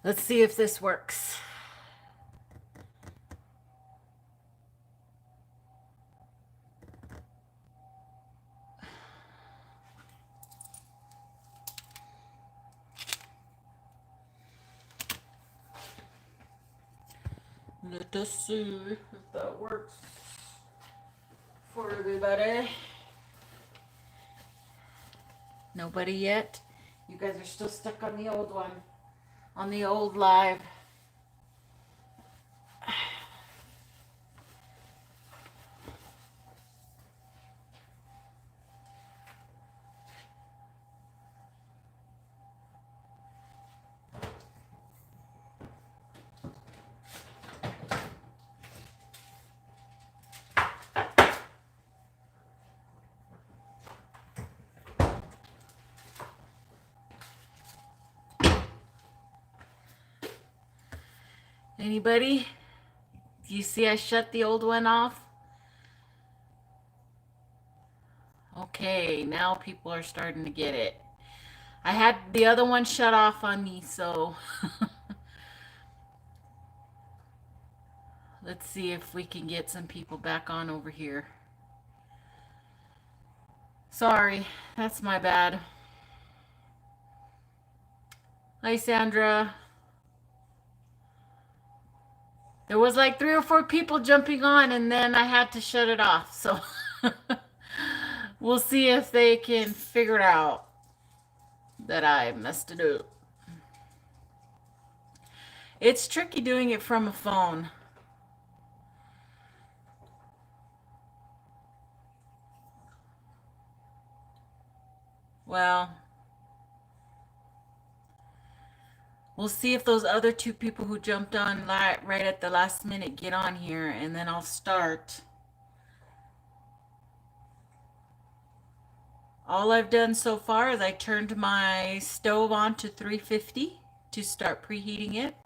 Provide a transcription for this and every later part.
Let's see if this works. Let us see if that works for everybody. Nobody yet? You guys are still stuck on the old one, on the old live. Anybody? You see I shut the old one off? Okay, now people are starting to get it. I had the other one shut off on me, so let's see if we can get some people back on over here. Sorry, that's my bad. Hi, Sandra. There was like 3 or 4 people jumping on, and then I had to shut it off. So we'll see if they can figure it out that I messed it up. It's tricky doing it from a phone. Well, we'll see if those other 2 people who jumped on right at the last minute get on here, and then I'll start. All I've done so far is I turned my stove on to 350 to start preheating it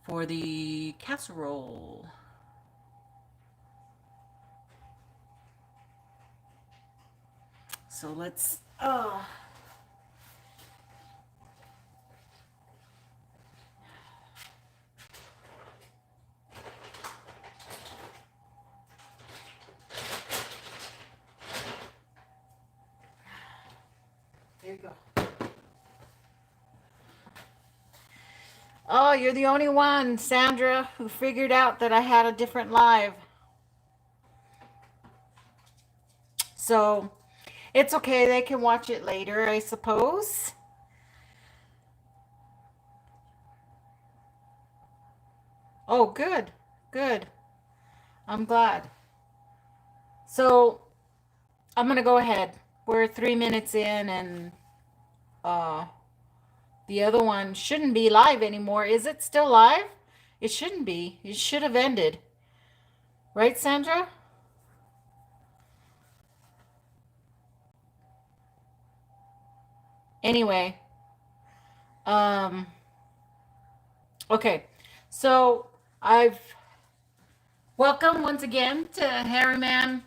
for the casserole. So let's, there you go. Oh, you're the only one, Sandra, who figured out that I had a different live. So it's okay. They can watch it later, I suppose. Oh, good. Good. I'm glad. So I'm going to go ahead. We're 3 minutes in, and uh, the other one shouldn't be live anymore. Is it still live? It shouldn't be. It should have ended. Right, Sandra? Anyway, um, okay. So I've welcome once again to Hairyman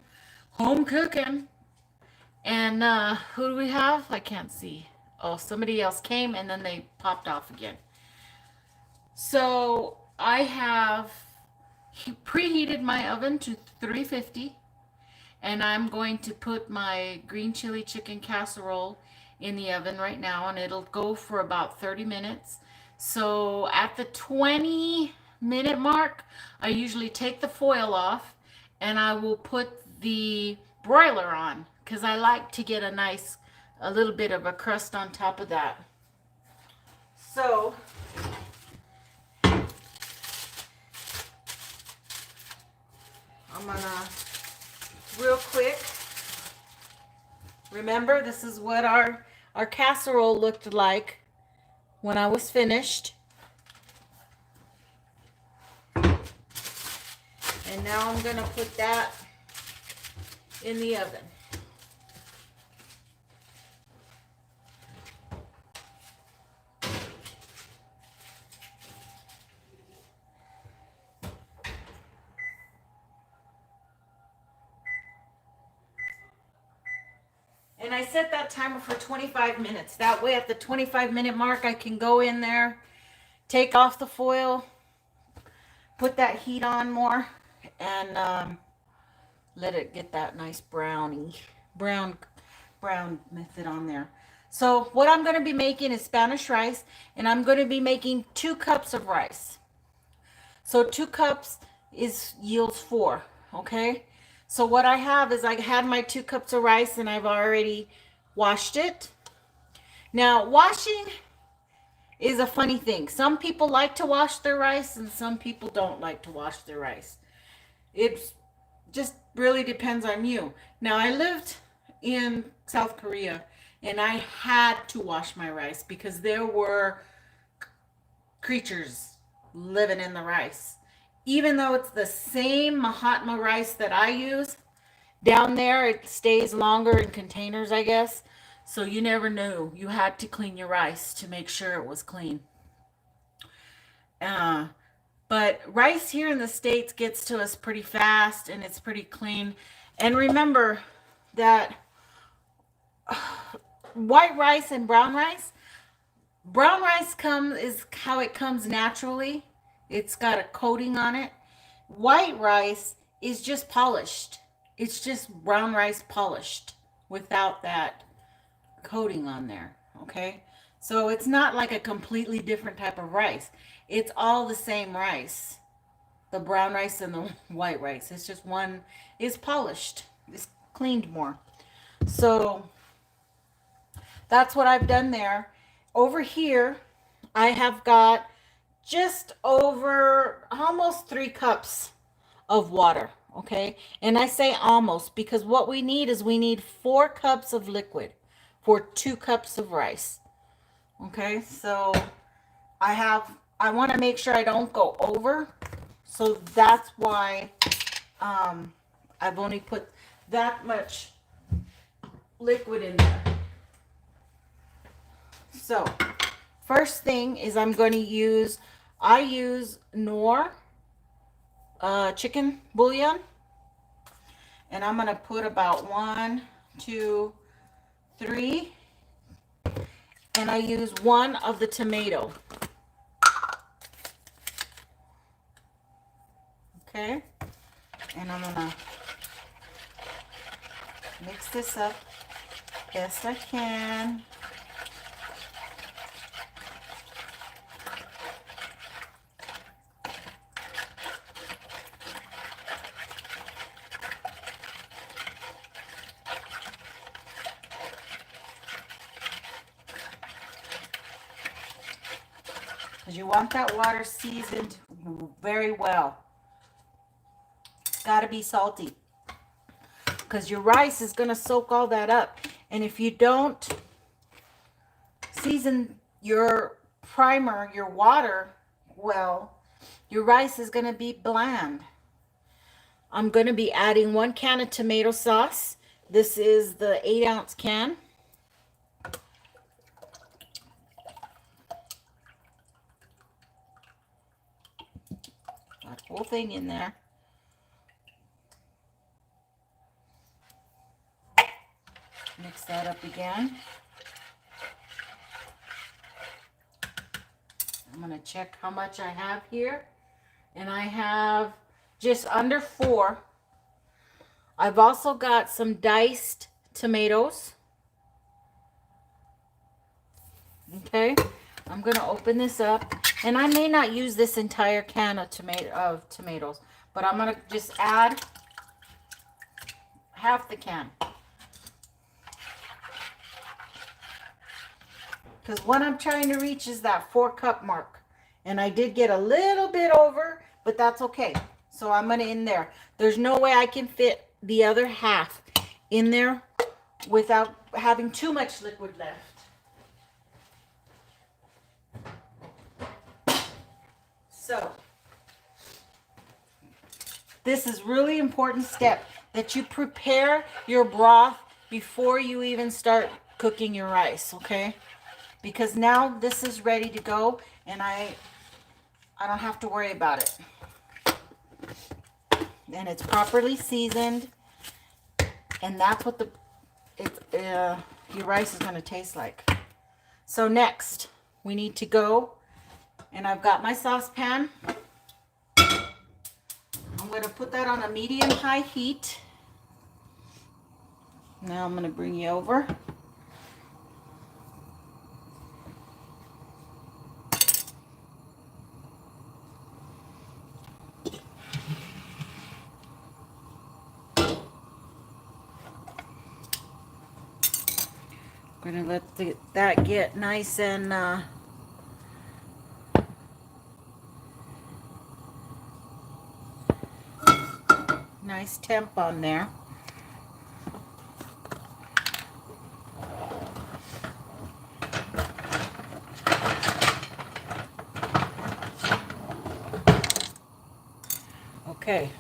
Home Cooking. And who do we have? I can't see. Oh, somebody else came and then they popped off again. So I have preheated my oven to 350, and I'm going to put my green chili chicken casserole in the oven right now, and it'll go for about 30 minutes. So at the 20-minute mark, I usually take the foil off and I will put the broiler on, because I like to get a little bit of a crust on top of that. So I'm gonna real quick. Remember, this is what our casserole looked like when I was finished. And now I'm gonna put that in the oven. And I set that timer for 25 minutes. That way at the 25-minute mark, I can go in there take off the foil, put that heat on more, and let it get that nice brown method on there. So what I'm going to be making is Spanish rice, and I'm going to be making 2 cups of rice. So 2 cups yields 4, okay? So what I have is I had my 2 cups of rice and I've already washed it. Now, washing is a funny thing. Some people like to wash their rice and some people don't like to wash their rice. It just really depends on you. Now, I lived in South Korea and I had to wash my rice because there were creatures living in the rice. Even though it's the same Mahatma rice that I use, down there it stays longer in containers, I guess. So you never knew. You had to clean your rice to make sure it was clean. But rice here in the States gets to us pretty fast and it's pretty clean. And remember that white rice and brown rice is how it comes naturally. It's got a coating on it. White rice is just polished. It's just brown rice polished without that coating on there, okay? So it's not like a completely different type of rice. It's all the same rice. The brown rice and the white rice. It's just one is polished. It's cleaned more. So that's what I've done there. Over here, I have got just over almost 3 cups of water, okay? And I say almost because what we need is we need 4 cups of liquid for 2 cups of rice, okay? So I want to make sure I don't go over, so that's why I've only put that much liquid in there. So first thing is I use Knorr chicken bouillon, and I'm going to put about 1, 2, 3, and I use 1 of the tomato. Okay, and I'm going to mix this up best I can. Because you want that water seasoned very well. It's got to be salty. Because your rice is going to soak all that up. And if you don't season your primer, your water well, your rice is going to be bland. I'm going to be adding 1 can of tomato sauce. This is the 8-ounce can. Whole thing in there. Mix that up again. I'm going to check how much I have here. And I have just under 4. I've also got some diced tomatoes. Okay. I'm going to open this up. And I may not use this entire can of tomatoes, but I'm going to just add half the can. Because what I'm trying to reach is that 4-cup mark. And I did get a little bit over, but that's okay. So I'm going to in there. There's no way I can fit the other half in there without having too much liquid left. So, this is really important step that you prepare your broth before you even start cooking your rice, okay? Because now this is ready to go and I don't have to worry about it. And it's properly seasoned, and that's what your rice is going to taste like. So next, we need to go And I've got my saucepan. I'm going to put that on a medium-high heat. Now I'm going to bring you over. We're going to let that get nice and nice temp on there. Okay,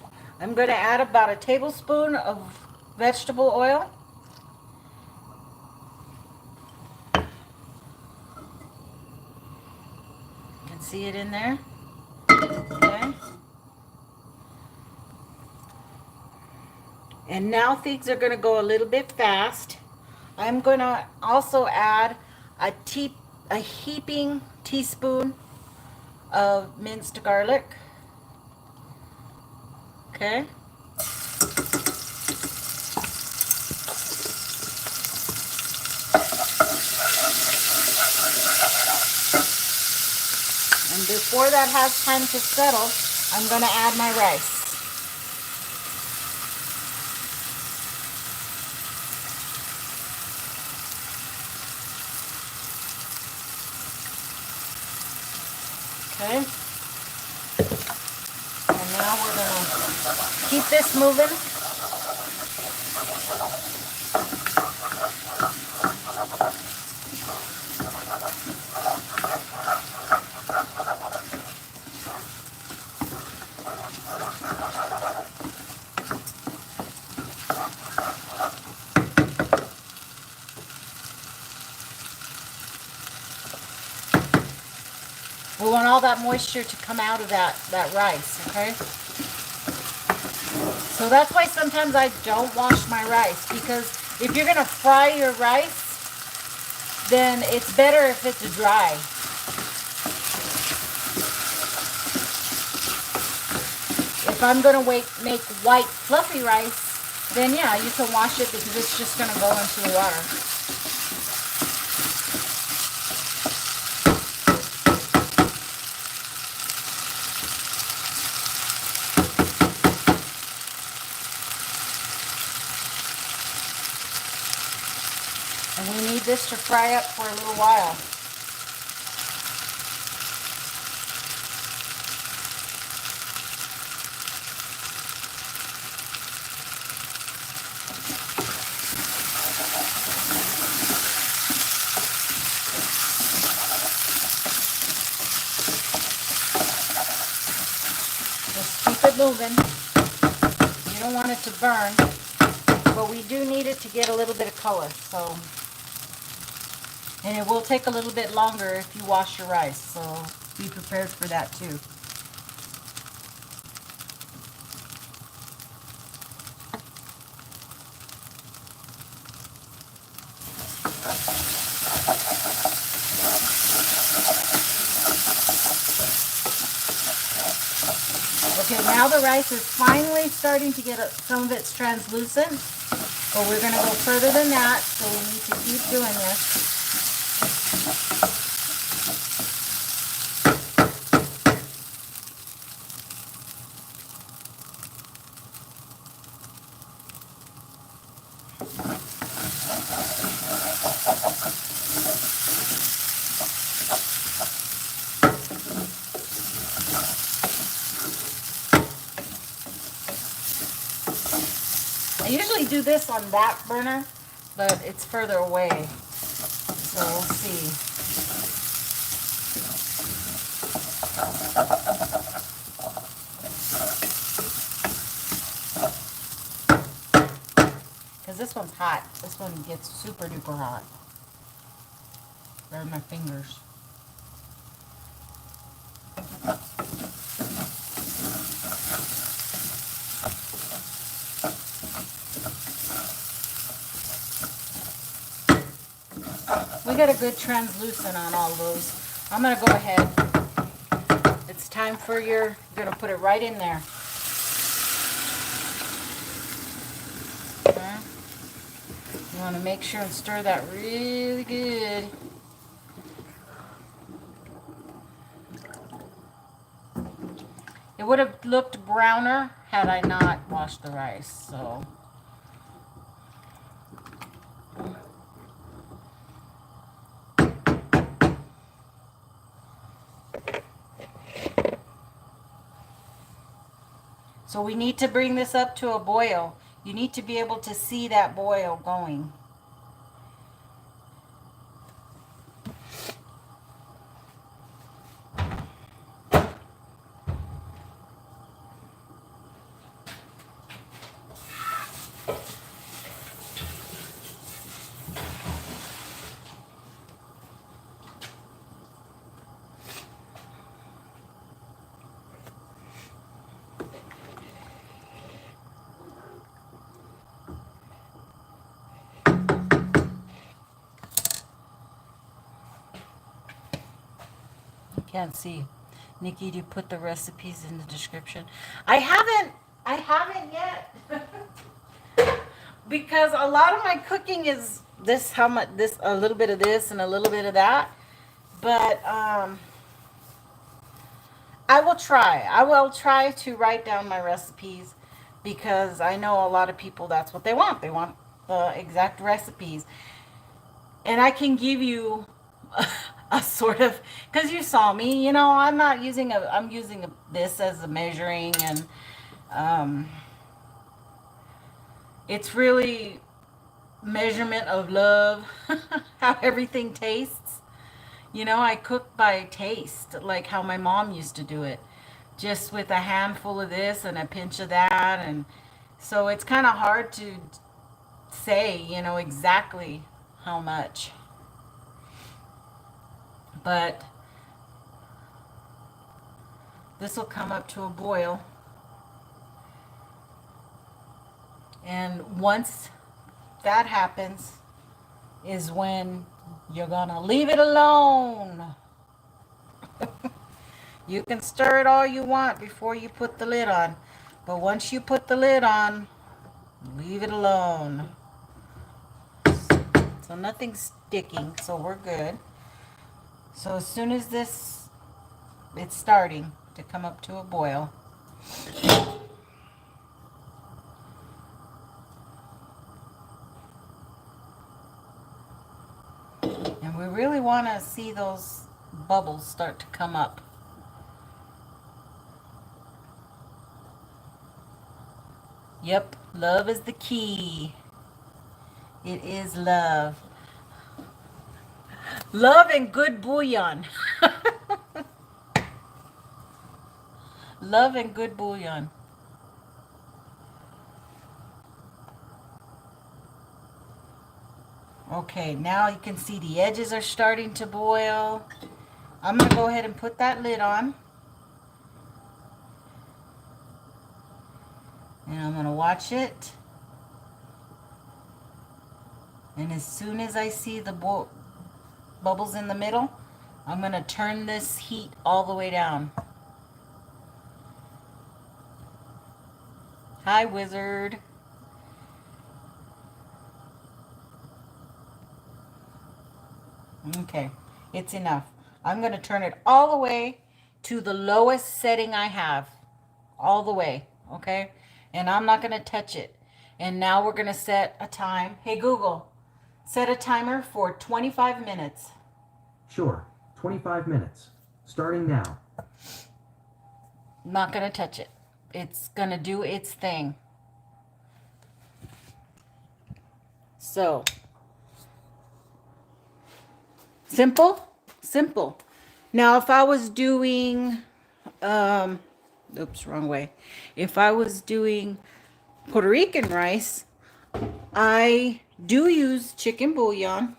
I'm going to add about a tablespoon of vegetable oil. You can see it in there. Okay. And now things are going to go a little bit fast. I'm going to also add a heaping teaspoon of minced garlic. Okay. And before that has time to settle, I'm going to add my rice. Okay. And now we're going to keep this moving. We want all that moisture to come out of that rice, okay? So that's why sometimes I don't wash my rice, because if you're going to fry your rice, then it's better if it's dry. If I'm going to make white fluffy rice, then yeah, you can wash it because it's just going to go into the water. And we need this to fry up for a little while. Just keep it moving. You don't want it to burn, but we do need it to get a little bit of color. So. And it will take a little bit longer if you wash your rice, so be prepared for that too. Okay, now the rice is finally starting to get some of its translucent, but we're going to go further than that, so we need to keep doing this. I usually do this on that burner, but it's further away, so we'll see. Because this one's hot. This one gets super duper hot. Burn my fingers. We got a good translucent on all those. I'm going to go ahead It's time for you're going to put it right in there. Okay. You want to make sure and stir that really good. It would have looked browner had I not washed the rice, so. So we need to bring this up to a boil. You need to be able to see that boil going. Can't see. Nikki, do you put the recipes in the description? I haven't yet. Because a lot of my cooking is this, how much, this, a little bit of this and a little bit of that. But I will try to write down my recipes, because I know a lot of people, that's what they want. They want the exact recipes. And I can give you a sort of, because you saw me, you know, I'm using this as a measuring, and it's really measurement of love, how everything tastes. You know, I cook by taste, like how my mom used to do it, just with a handful of this and a pinch of that. And so it's kind of hard to say, you know, exactly how much. But this will come up to a boil. And once that happens is when you're gonna leave it alone. You can stir it all you want before you put the lid on, but once you put the lid on, leave it alone. So nothing's sticking, so we're good. So as soon as it's starting to come up to a boil, and we really want to see those bubbles start to come up. Yep, love is the key. It is love. Love and good bouillon. Love and good bouillon. Okay, now you can see the edges are starting to boil. I'm going to go ahead and put that lid on. And I'm going to watch it. And as soon as I see the bubbles in the middle, I'm going to turn this heat all the way down. Hi, wizard. Okay, it's enough. I'm going to turn it all the way to the lowest setting I have. All the way, okay? And I'm not going to touch it. And now we're going to set a time. Hey, Google, set a timer for 25 minutes. Sure, 25 minutes. Starting now. I'm not going to touch it. It's going to do its thing. So, simple, simple. Now, if I was doing, oops, wrong way. If I was doing Puerto Rican rice, I do use chicken bouillon,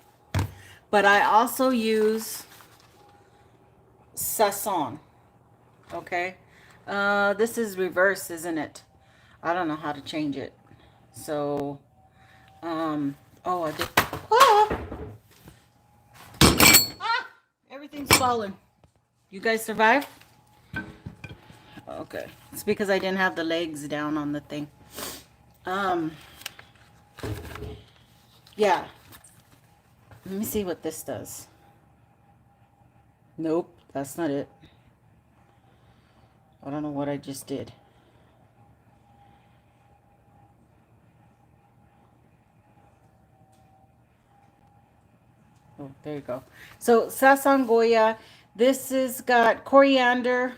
but I also use sazon. Okay. This is reverse, isn't it? I don't know how to change it. So, oh, I did. Ah! Ah! Everything's falling. You guys survive? Okay. It's because I didn't have the legs down on the thing. Yeah. Let me see what this does. Nope, that's not it. I don't know what I just did. Oh, there you go. So sasangoya, this has got coriander,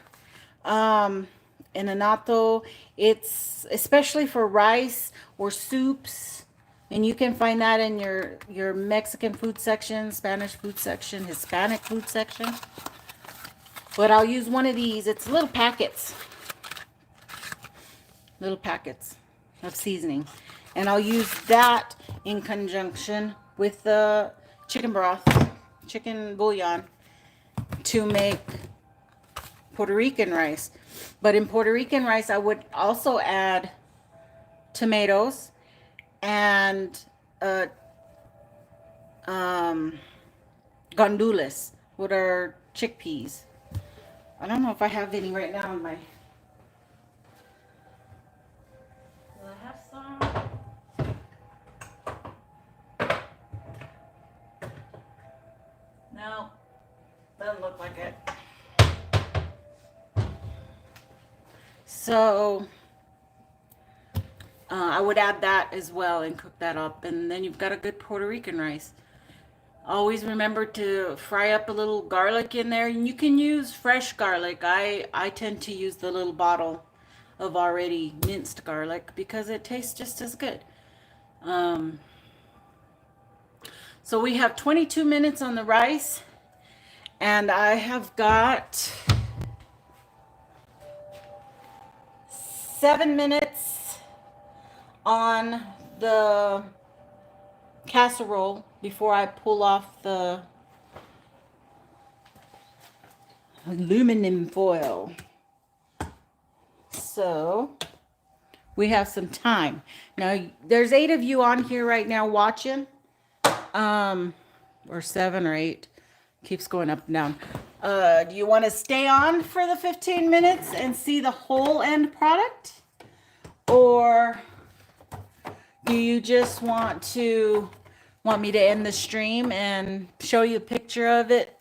and anato. It's especially for rice or soups, and you can find that in your Mexican food section, Spanish food section, Hispanic food section. But I'll use one of these. It's little packets of seasoning, and I'll use that in conjunction with the chicken broth, chicken bouillon, to make Puerto Rican rice. But in Puerto Rican rice, I would also add tomatoes and gandules, what are chickpeas. I don't know if I have any right now in my... Do I have some? No, doesn't look like it. So I would add that as well and cook that up, and then you've got a good Puerto Rican rice. Always remember to fry up a little garlic in there, and you can use fresh garlic. I tend to use the little bottle of already minced garlic because it tastes just as good. So we have 22 minutes on the rice, and I have got 7 minutes on the casserole before I pull off the aluminum foil. So we have some time. Now there's 8 of you on here right now watching. Or 7 or 8. Keeps going up and down. Do you want to stay on for the 15 minutes and see the whole end product? Or do you just want me to end the stream and show you a picture of it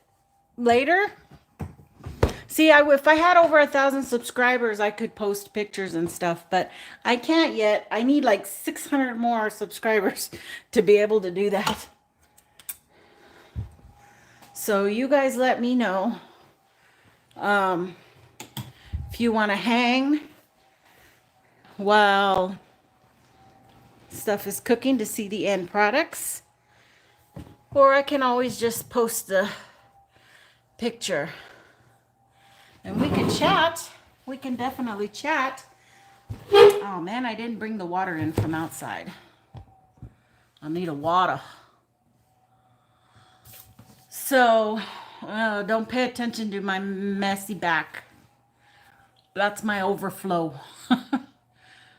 later? See, if I had over 1,000 subscribers, I could post pictures and stuff, but I can't yet. I need like 600 more subscribers to be able to do that. So you guys let me know if you want to hang while stuff is cooking to see the end products, or I can always just post the picture and we can chat. We can definitely chat. Oh man, I didn't bring the water in from outside. I'll need a water. So don't pay attention to my messy back. That's my overflow.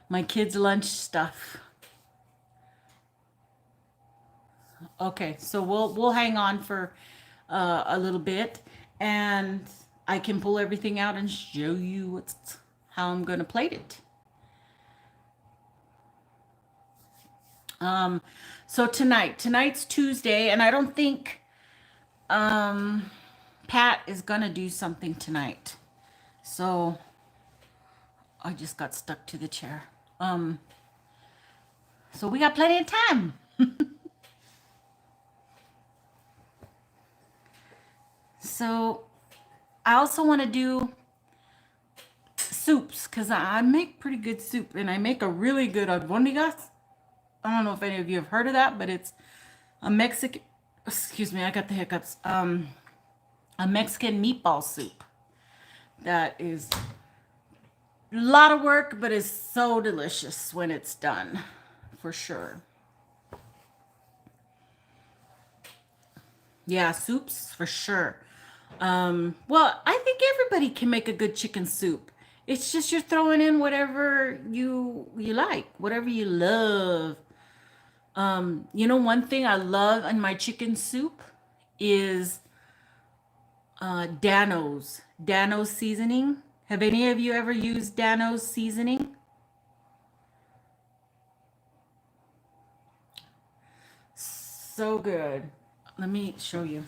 My kids' lunch stuff. Okay, so we'll hang on for a little bit, and I can pull everything out and show you how I'm gonna plate it. So tonight's Tuesday, and I don't think Pat is gonna do something tonight. So I just got stuck to the chair. So we got plenty of time. So I also want to do soups because I make pretty good soup, and I make a really good albondigas. I don't know if any of you have heard of that, but it's a Mexican, excuse me, I got the hiccups. A Mexican meatball soup that is a lot of work, but is so delicious when it's done, for sure. Yeah, soups for sure. Well, I think everybody can make a good chicken soup. It's just you're throwing in whatever you like, whatever you love. One thing I love in my chicken soup is Dano's seasoning. Have any of you ever used Dano's seasoning? So good. Let me show you.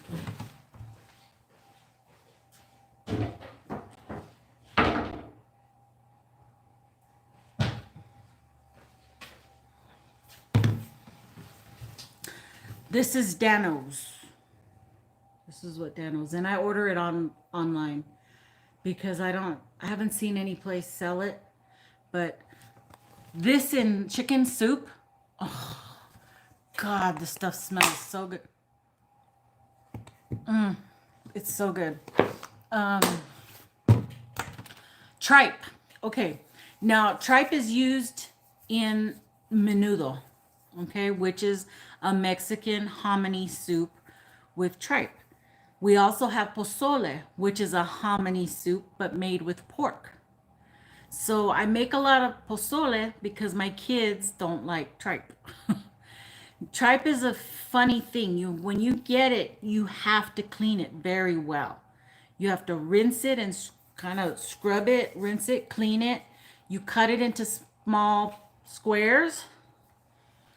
This is Dano's. This is what Dano's, and I order it online because I haven't seen any place sell it. But this in chicken soup, oh God, the stuff smells so good. It's so good. Tripe. Okay, now tripe is used in menudo, okay, which is a Mexican hominy soup with tripe. We also have pozole, which is a hominy soup but made with pork. So I make a lot of pozole because my kids don't like tripe. Tripe is a funny thing. When you get it, you have to clean it very well. You have to rinse it and kind of scrub it, rinse it, clean it. You cut it into small squares.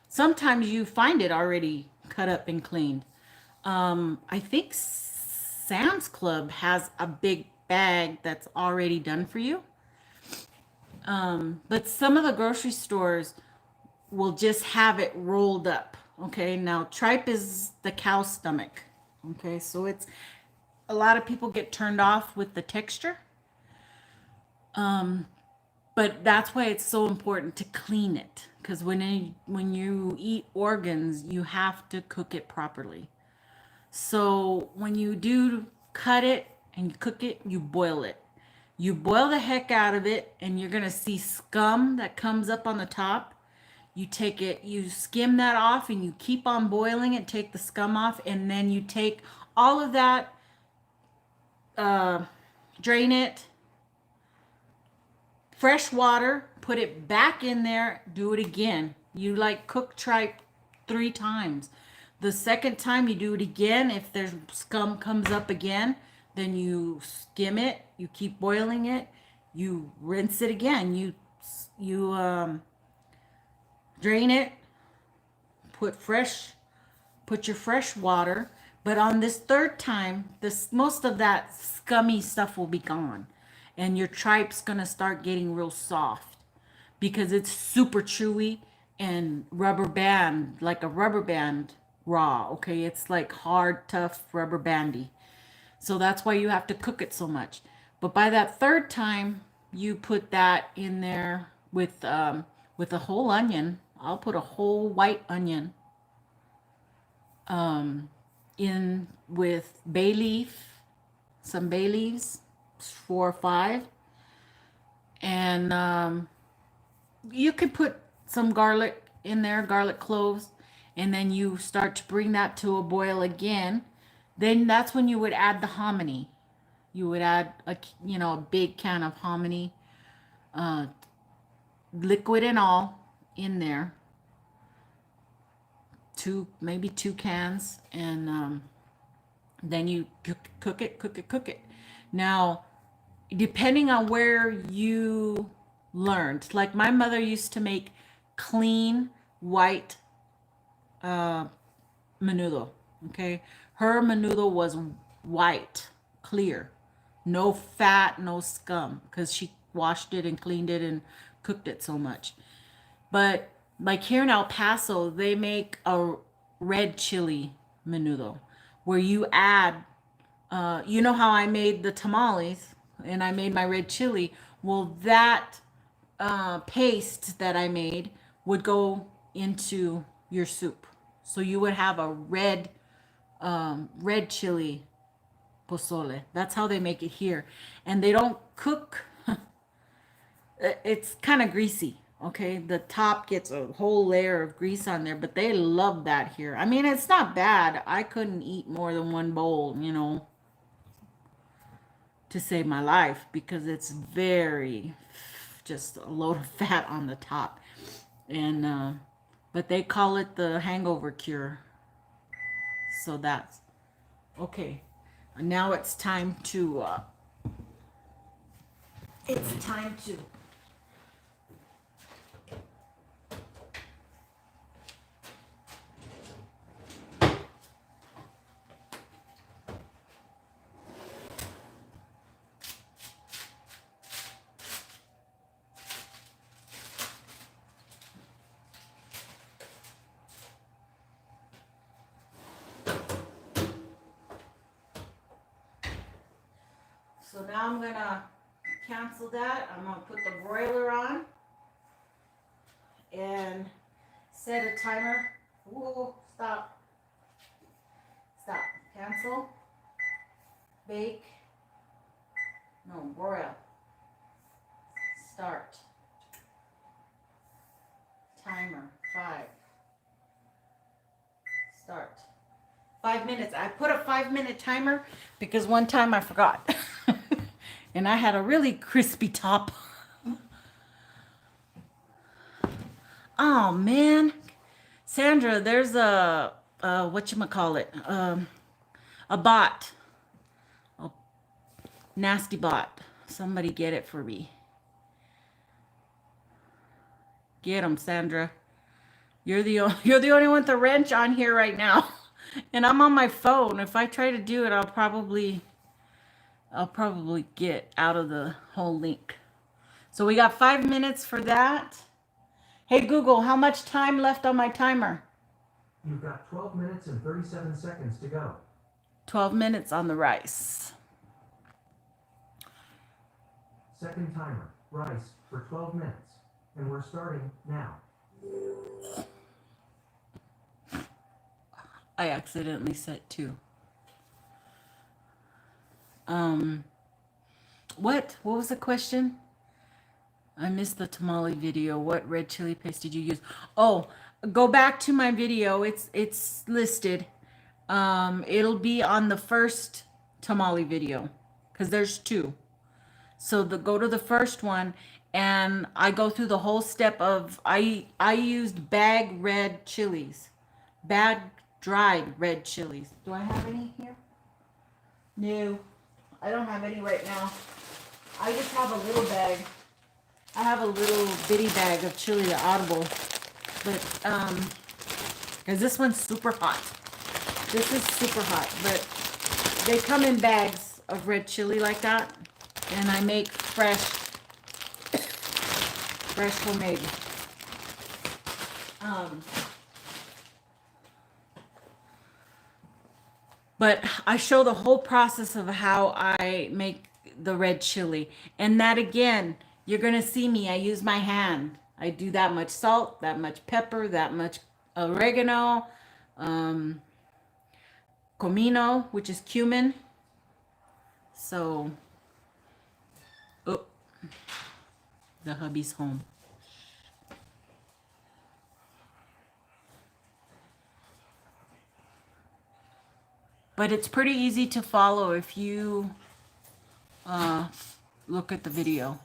Sometimes you find it already cut up and cleaned. I think Sam's Club has a big bag that's already done for you. But some of the grocery stores will just have it rolled up. Okay, now tripe is the cow stomach. Okay, so it's a lot of people get turned off with the texture. But that's why it's so important to clean it, because when you eat organs, you have to cook it properly. So when you do cut it and you cook it, you boil it. You boil the heck out of it, and you're gonna see scum that comes up on the top. You take it, you skim that off, and you keep on boiling it, take the scum off, and then you take all of that, drain it, fresh water, put it back in there, do it again. You like cook tripe 3 times. The second time you do it again, if there's scum comes up again, then you skim it, you keep boiling it, you rinse it again, you drain it, put your fresh water. But on this third time, most of that scummy stuff will be gone, and your tripe's gonna start getting real soft because it's super chewy and rubber band, like a rubber band raw. Okay, it's like hard, tough, rubber bandy. So that's why you have to cook it so much. But by that third time, you put that in there with a whole onion. I'll put a whole white onion in with bay leaf, some bay leaves, 4 or 5, and you could put some garlic in there, garlic cloves, and then you start to bring that to a boil again. Then that's when you would add the hominy. You would add a big can of hominy, liquid and all, in there. Maybe 2 cans, and then you cook it. Now, depending on where you learned, like my mother used to make clean white menudo. Okay, her menudo was white, clear, no fat, no scum, because she washed it and cleaned it and cooked it so much. But like here in El Paso, they make a red chili menudo where you add, you know how I made the tamales and I made my red chili? Well, that paste that I made would go into your soup. So you would have a red chili pozole. That's how they make it here. And they don't cook, it's kind of greasy. Okay, the top gets a whole layer of grease on there, but they love that here. I mean, it's not bad. I couldn't eat more than 1 bowl, to save my life, because it's very, just a load of fat on the top. And but they call it the hangover cure. So that's okay. Now it's time to it's time to. So now I'm gonna cancel that. I'm gonna put the broiler on and set a timer. Whoa, stop. Stop. Cancel. Bake. No, broil. Start. Timer. 5. Start. 5 minutes. I put a 5-minute timer because one time I forgot. And I had a really crispy top. Oh man. Sandra, there's a whatchamacallit? A bot. A nasty bot. Somebody get it for me. Get him, Sandra. You're the only one with the wrench on here right now. And I'm on my phone. If I try to do it, I'll probably get out of the whole link. So we got 5 minutes for that. Hey Google, how much time left on my timer? You've got 12 minutes and 37 seconds to go. 12 minutes on the rice. Second timer, rice for 12 minutes. And we're starting now. I accidentally set 2. What was the question? I missed the tamale video. What red chili paste did you use? Oh, go back to my video. It's listed. It'll be on the first tamale video because there's 2. So go to the first one, and I go through the whole step of I used bag red chilies, bag dried red chilies. Do I have any here? No, I don't have any right now. I just have a little bag. I have a little bitty bag of chili to Audible, but because this one's super hot. This is super hot, but they come in bags of red chili like that, and I make fresh homemade. But I show the whole process of how I make the red chili, and that again. You're going to see me. I use my hand. I do that much salt, that much pepper, that much oregano, comino, which is cumin. So, oh, the hubby's home. But it's pretty easy to follow if you look at the video.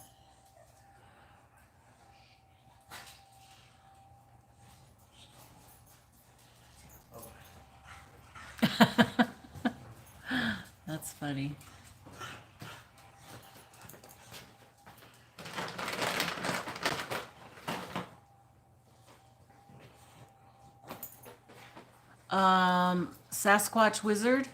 That's funny. Sasquatch Wizard.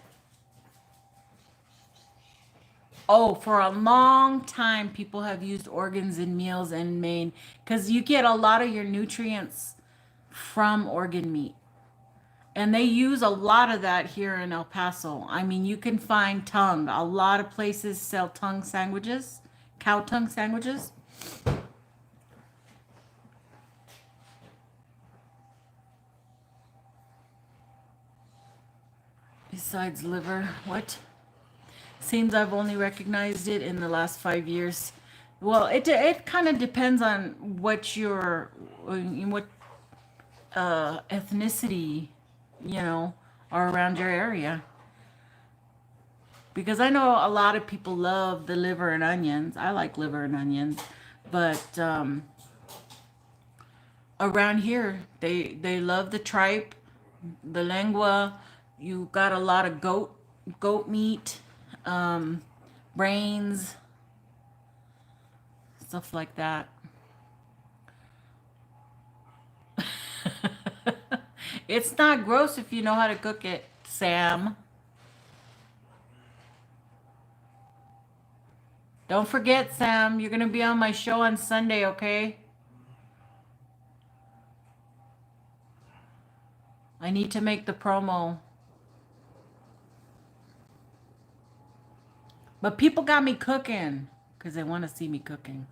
Oh, for a long time, people have used organs in meals in Maine because you get a lot of your nutrients from organ meat. And they use a lot of that here in El Paso. I mean, you can find tongue. A lot of places sell tongue sandwiches, cow tongue sandwiches. Besides liver, what? Seems I've only recognized it in the last 5 years. Well, it kind of depends on what ethnicity, are around your area. Because I know a lot of people love the liver and onions. I like liver and onions, but around here they love the tripe, the lengua. You got a lot of goat meat, brains. stuff like that. It's not gross if you know how to cook it, Sam. Don't forget, Sam, you're going to be on my show on Sunday, okay? I need to make the promo. But people got me cooking because they want to see me cooking.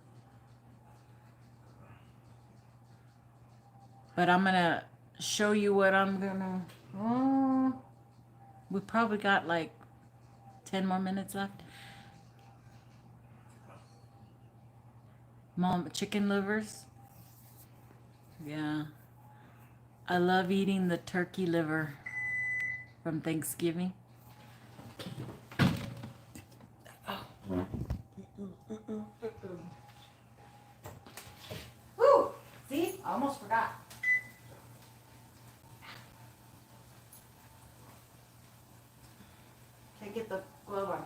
But I'm going to show you what I'm going to... Oh, we probably got like 10 more minutes left. Mom, chicken livers. Yeah. I love eating the turkey liver from Thanksgiving. Woo! See? I almost forgot. Can't get the glove on.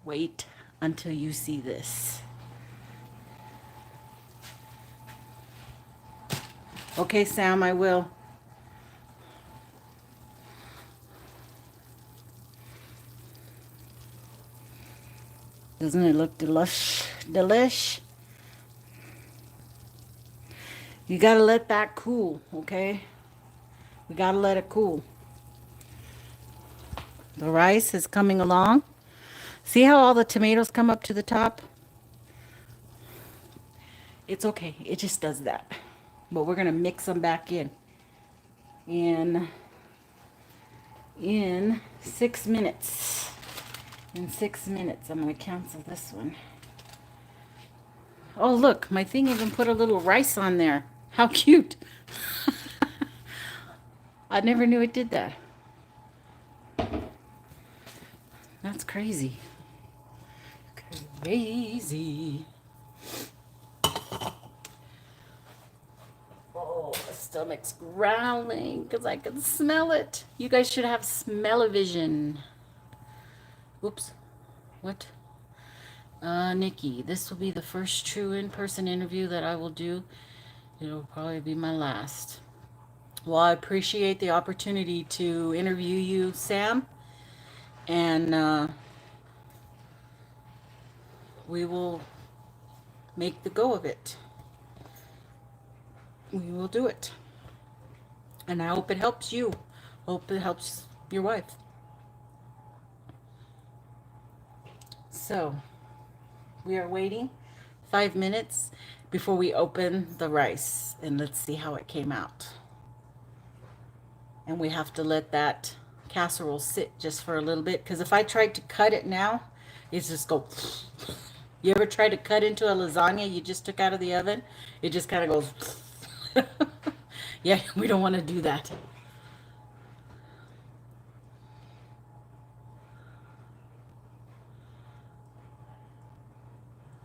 Wait until you see this. Okay, Sam, I will. Doesn't it look delish? You gotta let that cool, okay? We gotta let it cool. The rice is coming along. See how all the tomatoes come up to the top? It's okay. It just does that. But we're going to mix them back in 6 minutes. In 6 minutes, I'm going to cancel this one. Oh, look. My thing even put a little rice on there. How cute. I never knew it did that. That's crazy. Crazy. Oh, my stomach's growling because I can smell it. You guys should have smell-o-vision. Oops. What? Nikki, this will be the first true in-person interview that I will do. It'll probably be my last. Well, I appreciate the opportunity to interview you, Sam. And we will make the go of it. We will do it. And I hope it helps you. Hope it helps your wife. So, we are waiting 5 minutes before we open the rice. And let's see how it came out. And we have to let that casserole sit just for a little bit. Because if I tried to cut it now, it's just go... You ever try to cut into a lasagna you just took out of the oven? It just kind of goes... Yeah, we don't want to do that.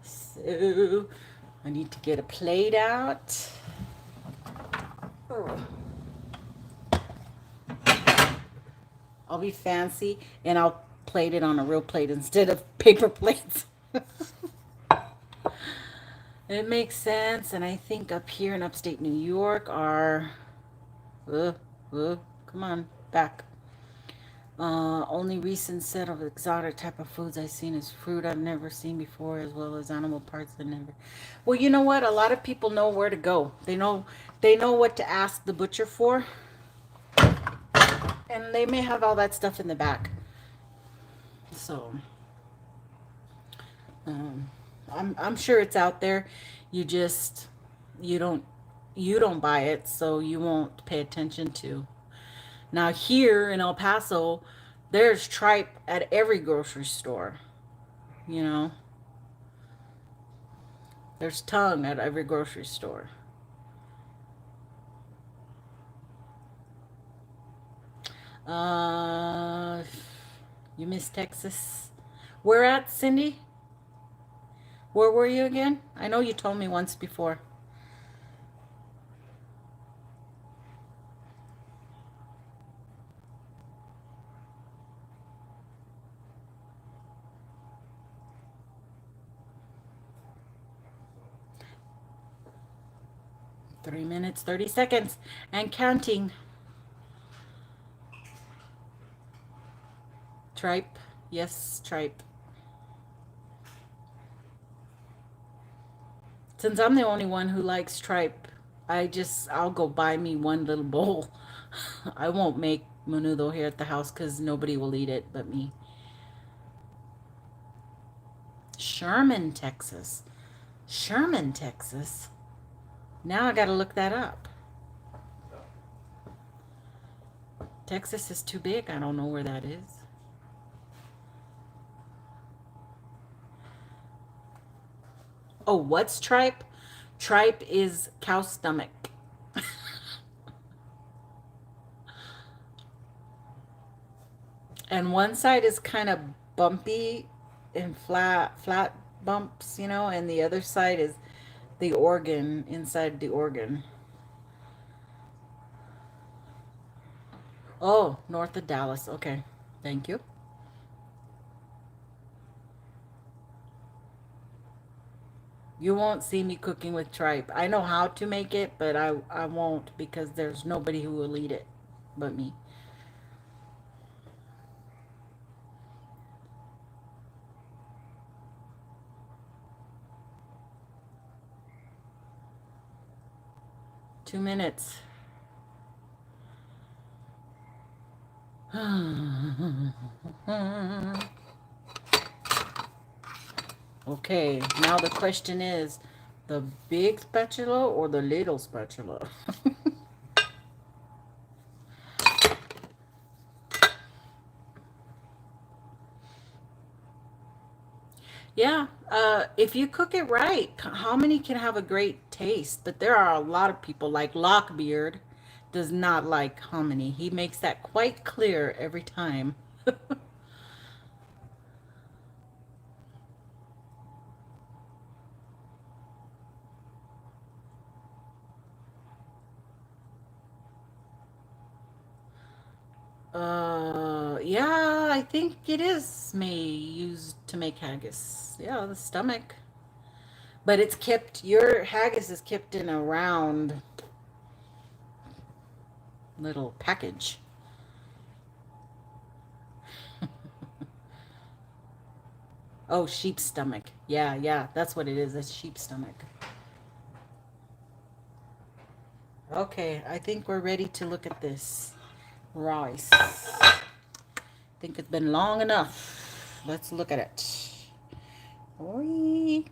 So, I need to get a plate out. I'll be fancy and I'll plate it on a real plate instead of paper plates. It makes sense. And I think up here in upstate New York are... come on, back. Only recent set of exotic type of foods I've seen is fruit I've never seen before, as well as animal parts that never. Well, you know what? A lot of people know where to go. They know what to ask the butcher for, and they may have all that stuff in the back. So, I'm sure it's out there. You don't buy it, so you won't pay attention to. Now here in El Paso, there's tripe at every grocery store. You know, there's tongue at every grocery store. You miss Texas? Where at, Cindy? Where were you again? I know you told me once before. Three minutes, 30 seconds, and counting. Tripe. Yes, tripe. Since I'm the only one who likes tripe, I'll go buy me one little bowl. I won't make menudo here at the house because nobody will eat it but me. Sherman, Texas. Sherman, Texas. Now I gotta look that up. Texas is too big. I don't know where that is. Oh, what's tripe? Tripe is cow stomach. And one side is kind of bumpy and flat bumps, you know, and the other side is the organ, inside the organ. Oh, north of Dallas. Okay. Thank you. You won't see me cooking with tripe. I know how to make it, but I won't because there's nobody who will eat it but me. Two minutes. Okay, now the question is, the big spatula or the little spatula? Yeah, if you cook it right, hominy can have a great taste, but there are a lot of people like Lockbeard does not like hominy. He makes that quite clear every time. Yeah, I think it is used to make haggis. Yeah, the stomach. But it's kept, your haggis is kept in a round little package. Oh, sheep's stomach. Yeah, yeah, that's what it is. It's sheep's stomach. Okay, I think we're ready to look at this rice. I think it's been long enough. Let's look at it. Oink.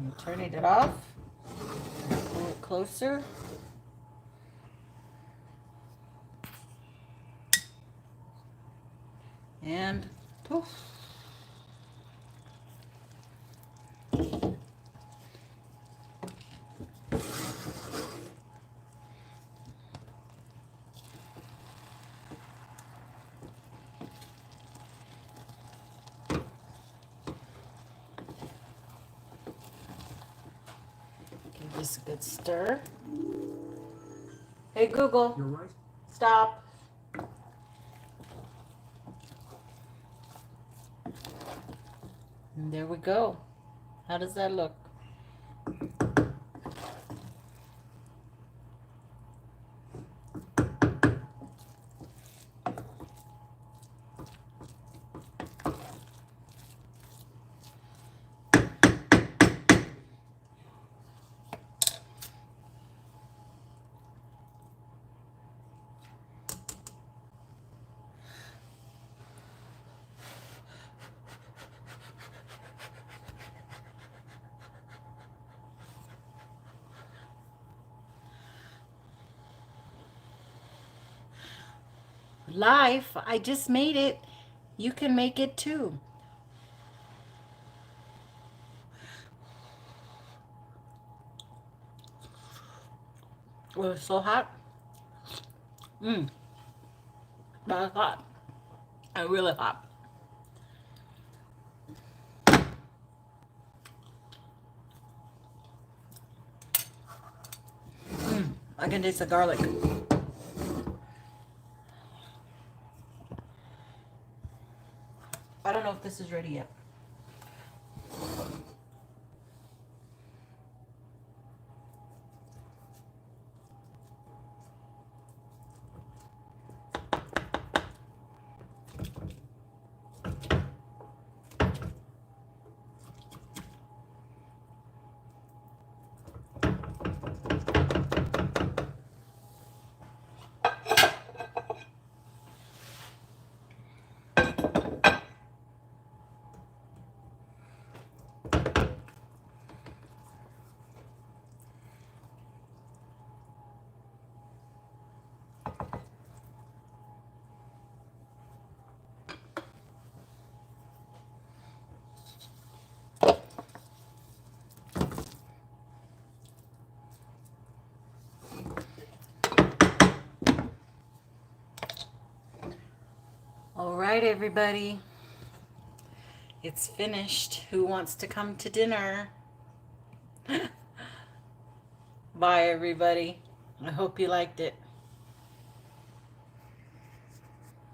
I'm turning it off. Pull it closer. And poof. Give this a good stir. Hey Google, Your rice. stop. And there we go. How does that look? Life, I just made it. You can make it too. Oh, it's so hot. Mmm, that's hot. Really hot. I can taste the garlic. I don't know if this is ready yet. All right, everybody. It's finished. Who wants to come to dinner? Bye, everybody. I hope you liked it.